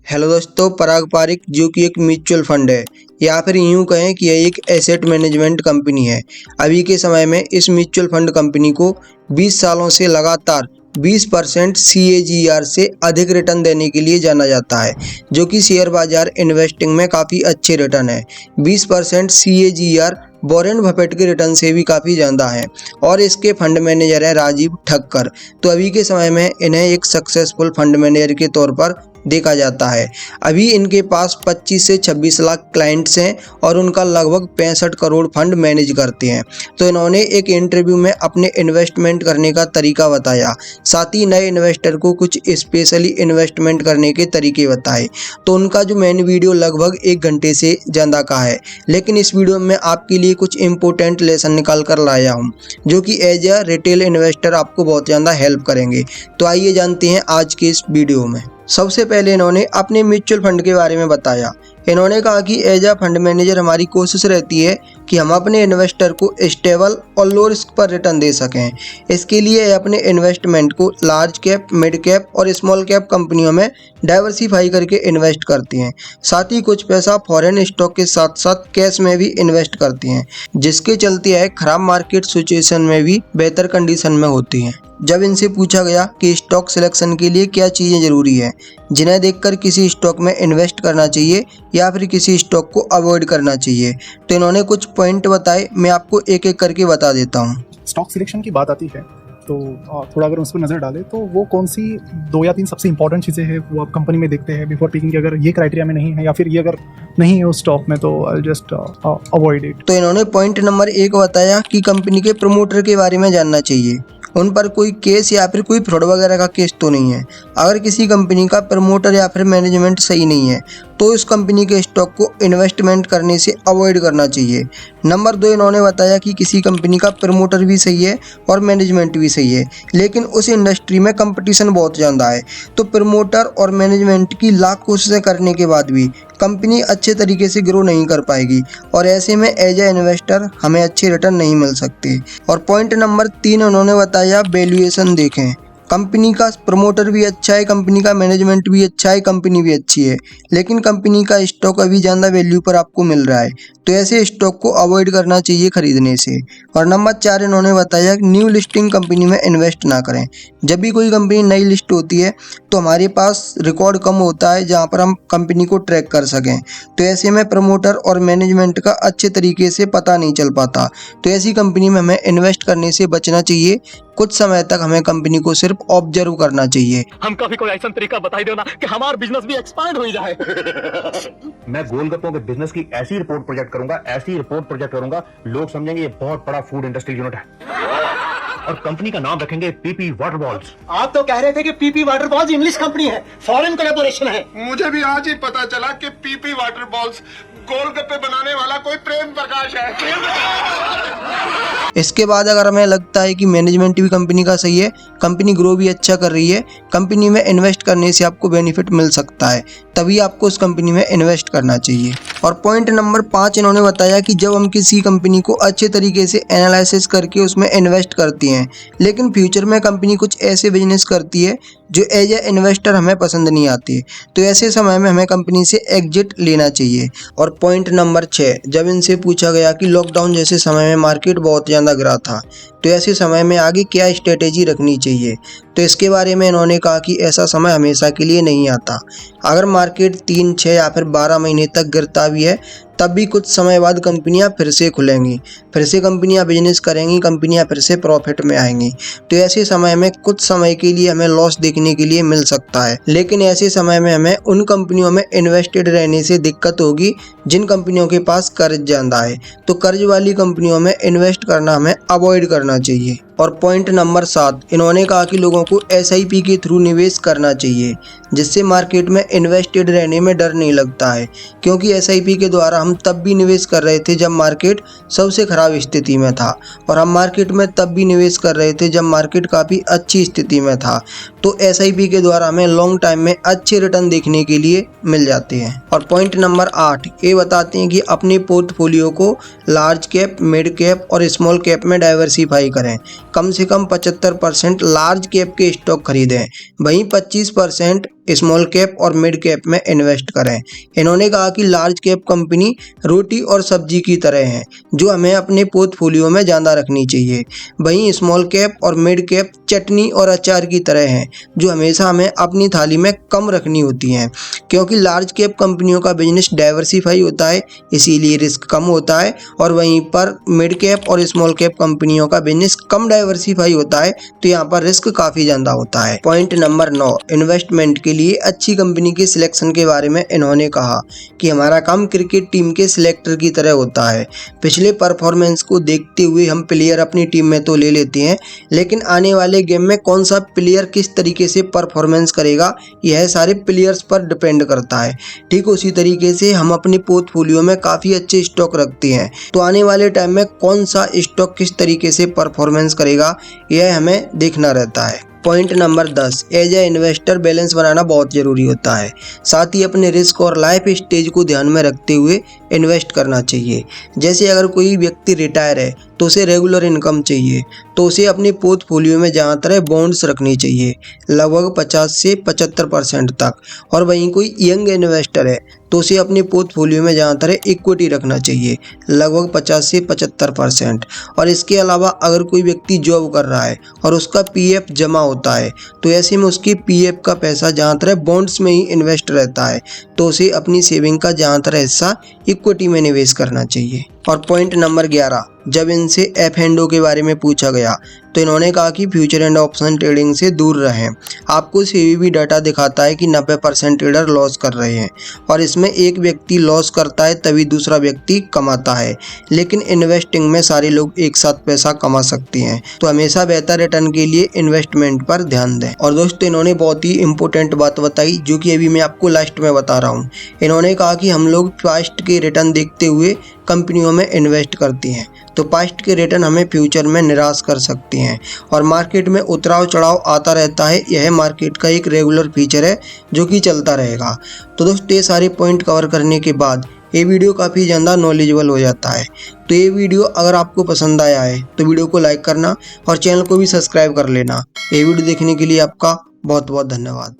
Hello दोस्तों, पराग पारिक जो कि एक म्यूचुअल फंड है या फिर यूँ कहें कि यह एक एसेट मैनेजमेंट कंपनी है। अभी के समय में इस म्यूचुअल फंड कंपनी को 20 सालों से लगातार 20% CAGR से अधिक रिटर्न देने के लिए जाना जाता है, जो कि शेयर बाजार इन्वेस्टिंग में काफ़ी अच्छे रिटर्न है। 20% CAGR वॉरेन बफेट के रिटर्न से भी काफ़ी ज़्यादा है और इसके फंड मैनेजर है राजीव ठक्कर। तो अभी के समय में इन्हें एक सक्सेसफुल फंड मैनेजर के तौर पर देखा जाता है। अभी इनके पास 25 से 26 लाख क्लाइंट्स हैं और उनका लगभग 65 करोड़ फंड मैनेज करते हैं। तो इन्होंने एक इंटरव्यू में अपने इन्वेस्टमेंट करने का तरीका बताया, साथ ही नए इन्वेस्टर को कुछ स्पेशली इन्वेस्टमेंट करने के तरीके बताए। तो उनका जो मेन वीडियो लगभग 1 घंटे से ज़्यादा का है, लेकिन इस वीडियो में आपके लिए कुछ इंपॉर्टेंट लेसन निकाल कर लाया हूँ, जो कि एज अ रिटेल इन्वेस्टर आपको बहुत ज़्यादा हेल्प करेंगे। तो आइए जानते हैं आज के इस वीडियो में। सबसे पहले इन्होंने अपने म्यूचुअल फंड के बारे में बताया। इन्होंने कहा कि एज अ फंड मैनेजर हमारी कोशिश रहती है कि हम अपने इन्वेस्टर को स्टेबल और लो रिस्क पर रिटर्न दे सकें। इसके लिए अपने इन्वेस्टमेंट को लार्ज कैप, मिड कैप और स्मॉल कैप कंपनियों में डाइवर्सिफाई करके इन्वेस्ट करती हैं। साथ ही कुछ पैसा फॉरेन स्टॉक के साथ साथ कैश में भी इन्वेस्ट करती हैं, जिसके चलते है खराब मार्केट सिचुएशन में भी बेहतर कंडीशन में होती हैं। जब इनसे पूछा गया कि स्टॉक सिलेक्शन के लिए क्या चीज़ें ज़रूरी है, जिन्हें देखकर किसी स्टॉक में इन्वेस्ट करना चाहिए या फिर किसी स्टॉक को अवॉइड करना चाहिए, तो इन्होंने कुछ पॉइंट बताए। मैं आपको एक एक करके बता देता हूँ। स्टॉक सिलेक्शन की बात आती है तो थोड़ा अगर उस पर नज़र डालें तो वो कौन सी 2 या 3 सबसे इंपॉर्टेंट चीज़ें हैं वो आप कंपनी में देखते हैं बिफोर पिकिंग कि अगर ये क्राइटेरिया में नहीं है या फिर ये अगर नहीं है उस स्टॉक में तो आई जस्ट अवॉइड इट। तो इन्होंने पॉइंट नंबर 1 बताया कि कंपनी के प्रमोटर के बारे में जानना चाहिए, उन पर कोई केस या फिर कोई फ्रॉड वगैरह का केस तो नहीं है। अगर किसी कंपनी का प्रमोटर या फिर मैनेजमेंट सही नहीं है तो उस कंपनी के स्टॉक को इन्वेस्टमेंट करने से अवॉइड करना चाहिए। नंबर 2 इन्होंने बताया कि किसी कंपनी का प्रमोटर भी सही है और मैनेजमेंट भी सही है, लेकिन उस इंडस्ट्री में कंपटीशन बहुत ज़्यादा है, तो प्रमोटर और मैनेजमेंट की लाख कोशिशें करने के बाद भी कंपनी अच्छे तरीके से ग्रो नहीं कर पाएगी और ऐसे में एज ए इन्वेस्टर हमें अच्छे रिटर्न नहीं मिल सकते। और पॉइंट नंबर 3 उन्होंने बताया वैल्यूएशन देखें। कंपनी का प्रमोटर भी अच्छा है, कंपनी का मैनेजमेंट भी अच्छा है, कंपनी भी अच्छी है, लेकिन कंपनी का स्टॉक अभी ज़्यादा वैल्यू पर आपको मिल रहा है, तो ऐसे स्टॉक को अवॉइड करना चाहिए खरीदने से। और नंबर 4 इन्होंने बताया कि न्यू लिस्टिंग कंपनी में इन्वेस्ट ना करें। जब भी कोई कंपनी नई लिस्ट होती है तो हमारे पास रिकॉर्ड कम होता है जहाँ पर हम कंपनी को ट्रैक कर सकें, तो ऐसे में प्रमोटर और मैनेजमेंट का अच्छे तरीके से पता नहीं चल पाता, तो ऐसी कंपनी में हमें इन्वेस्ट करने से बचना चाहिए। कुछ समय तक हमें कंपनी को सिर्फ ऑब्जर्व करना चाहिए। हमका भी कोई ऐसा तरीका बताई दो ना कि हमारा बिजनेस भी एक्सपांड हो जाए। मैं गोलगप्पों के बिजनेस की ऐसी रिपोर्ट प्रोजेक्ट करूंगा, लोग समझेंगे ये बहुत बड़ा फूड इंडस्ट्रियल यूनिट है और कंपनी का नाम रखेंगे पीपी वाटर बॉल्स। आप तो कह रहे थे कि PP water balls English company है, फॉरेन कोलैबोरेशन है। मुझे भी आज ही पता चला कि पीपी वाटर बॉल्स गोलगप्पे बनाने वाला कोई प्रेम प्रकाश है। इसके बाद अगर हमें लगता है कि मैनेजमेंट भी कंपनी का सही है, कंपनी ग्रो भी अच्छा कर रही है, कंपनी में इन्वेस्ट करने से आपको बेनिफिट मिल सकता है, तभी आपको उस कंपनी में इन्वेस्ट करना चाहिए। और पॉइंट नंबर 5 इन्होंने बताया कि जब हम किसी कंपनी को अच्छे तरीके से एनालिसिस करके उसमें इन्वेस्ट करती हैं, लेकिन फ्यूचर में कंपनी कुछ ऐसे बिजनेस करती है जो एज ए इन्वेस्टर हमें पसंद नहीं आती है, तो ऐसे समय में हमें कंपनी से एग्जिट लेना चाहिए। और पॉइंट नंबर 6 जब इनसे पूछा गया कि लॉकडाउन जैसे समय में मार्केट बहुत ज़्यादा गिरा था, तो ऐसे समय में आगे क्या स्ट्रेटेजी रखनी चाहिए, तो इसके बारे में इन्होंने कहा कि ऐसा समय हमेशा के लिए नहीं आता। अगर मार्केट 3, 6 या फिर 12 महीने तक गिरता भी है, तब भी कुछ समय बाद कंपनियां फिर से खुलेंगी, फिर से कंपनियां बिजनेस करेंगी, कंपनियां फिर से प्रॉफिट में आएंगी। तो ऐसे समय में कुछ समय के लिए हमें लॉस देखने के लिए मिल सकता है, लेकिन ऐसे समय में हमें उन कंपनियों में इन्वेस्टेड रहने से दिक्कत होगी जिन कंपनियों के पास कर्ज ज़्यादा है, तो कर्ज वाली कंपनियों में इन्वेस्ट करना हमें अवॉइड करना चाहिए। और पॉइंट नंबर 7 इन्होंने कहा कि लोगों को SIP के थ्रू निवेश करना चाहिए, जिससे मार्केट में इन्वेस्टेड रहने में डर नहीं लगता है, क्योंकि SIP के द्वारा हम तब भी निवेश कर रहे थे जब मार्केट सबसे खराब स्थिति में था, और हम मार्केट में तब भी निवेश कर रहे थे जब मार्केट काफ़ी अच्छी स्थिति में था। तो SIP के द्वारा हमें लॉन्ग टाइम में अच्छे रिटर्न देखने के लिए मिल जाते हैं। और पॉइंट नंबर 8 ये बताते हैं कि अपने पोर्टफोलियो को लार्ज कैप, मिड कैप और स्मॉल कैप में डाइवर्सिफाई करें। कम से कम 75% लार्ज कैप के स्टॉक खरीदें, वहीं 25% स्मॉल कैप और मिड कैप में इन्वेस्ट करें। इन्होंने कहा कि लार्ज कैप कंपनी रोटी और सब्जी की तरह हैं, जो हमें अपने पोर्टफोलियो में ज़्यादा रखनी चाहिए। वहीं स्मॉल कैप और मिड कैप चटनी और अचार की तरह हैं, जो हमेशा हमें अपनी थाली में कम रखनी होती हैं, क्योंकि लार्ज कैप कंपनियों का बिजनेस डाइवर्सिफाई होता है, इसीलिए रिस्क कम होता है, और वहीं पर मिड कैप और स्मॉल कैप कंपनियों का बिजनेस कम डाइवर्सिफाई होता है, तो यहाँ पर रिस्क काफ़ी ज़्यादा होता है। पॉइंट नंबर 9, इन्वेस्टमेंट के लिए अच्छी कंपनी के सिलेक्शन के बारे में इन्होंने कहा कि हमारा काम क्रिकेट टीम के सिलेक्टर की तरह होता है। पिछले परफॉर्मेंस को देखते हुए हम प्लेयर अपनी टीम में तो ले लेते हैं, लेकिन आने वाले गेम में कौन सा प्लेयर किस तरीके से परफॉर्मेंस करेगा, यह सारे प्लेयर्स पर डिपेंड करता है। ठीक उसी तरीके से हम अपने पोर्टफोलियो में काफ़ी अच्छे स्टॉक रखते हैं, तो आने वाले टाइम में कौन सा स्टॉक किस तरीके से परफॉर्मेंस करेगा, यह हमें देखना रहता है। Point number 10, as a investor balance बनाना बहुत ज़रूरी होता है। साथ ही अपने रिस्क और लाइफ स्टेज को ध्यान में रखते हुए इन्वेस्ट करना चाहिए। जैसे अगर कोई व्यक्ति रिटायर है तो उसे रेगुलर इनकम चाहिए, तो उसे अपने पोर्टफोलियो में ज़्यादातर बॉन्ड्स रखनी चाहिए, लगभग 50 से 75% तक। और वहीं कोई यंग इन्वेस्टर है तो उसे अपने पोर्टफोलियो में ज़्यादातर इक्विटी रखना चाहिए, लगभग 50 से 75%। और इसके अलावा अगर कोई व्यक्ति जॉब कर रहा है और उसका पीएफ जमा होता है, तो ऐसे में उसकी पीएफ का पैसा ज़्यादातर बॉन्ड्स में ही इन्वेस्ट रहता है, तो उसे अपनी सेविंग का ज़्यादातर हिस्सा इक्विटी में निवेश करना चाहिए। और पॉइंट नंबर 11, जब इनसे F&O के बारे में पूछा गया तो इन्होंने कहा कि फ्यूचर एंड ऑप्शन ट्रेडिंग से दूर रहें। आपको सेबी डाटा दिखाता है कि 90% ट्रेडर लॉस कर रहे हैं, और इसमें एक व्यक्ति लॉस करता है तभी दूसरा व्यक्ति कमाता है, लेकिन इन्वेस्टिंग में सारे लोग एक साथ पैसा कमा सकते हैं। तो हमेशा बेहतर रिटर्न के लिए इन्वेस्टमेंट पर ध्यान दें। और दोस्तों, इन्होंने बहुत ही इंपॉर्टेंट बात बताई, जो कि अभी मैं आपको लास्ट में बता रहा हूँ। इन्होंने कहा कि हम लोग पास्ट के रिटर्न देखते हुए कंपनियों में इन्वेस्ट करते हैं, तो पास्ट के रिटर्न हमें फ्यूचर में निराश कर सकते हैं, और मार्केट में उतराव चढ़ाव आता रहता है। यह मार्केट का एक रेगुलर फीचर है जो कि चलता रहेगा। तो दोस्तों, ये सारे पॉइंट कवर करने के बाद ये वीडियो काफ़ी ज़्यादा नॉलेजेबल हो जाता है। तो ये वीडियो अगर आपको पसंद आया है तो वीडियो को लाइक करना और चैनल को भी सब्सक्राइब कर लेना। ये वीडियो देखने के लिए आपका बहुत बहुत धन्यवाद।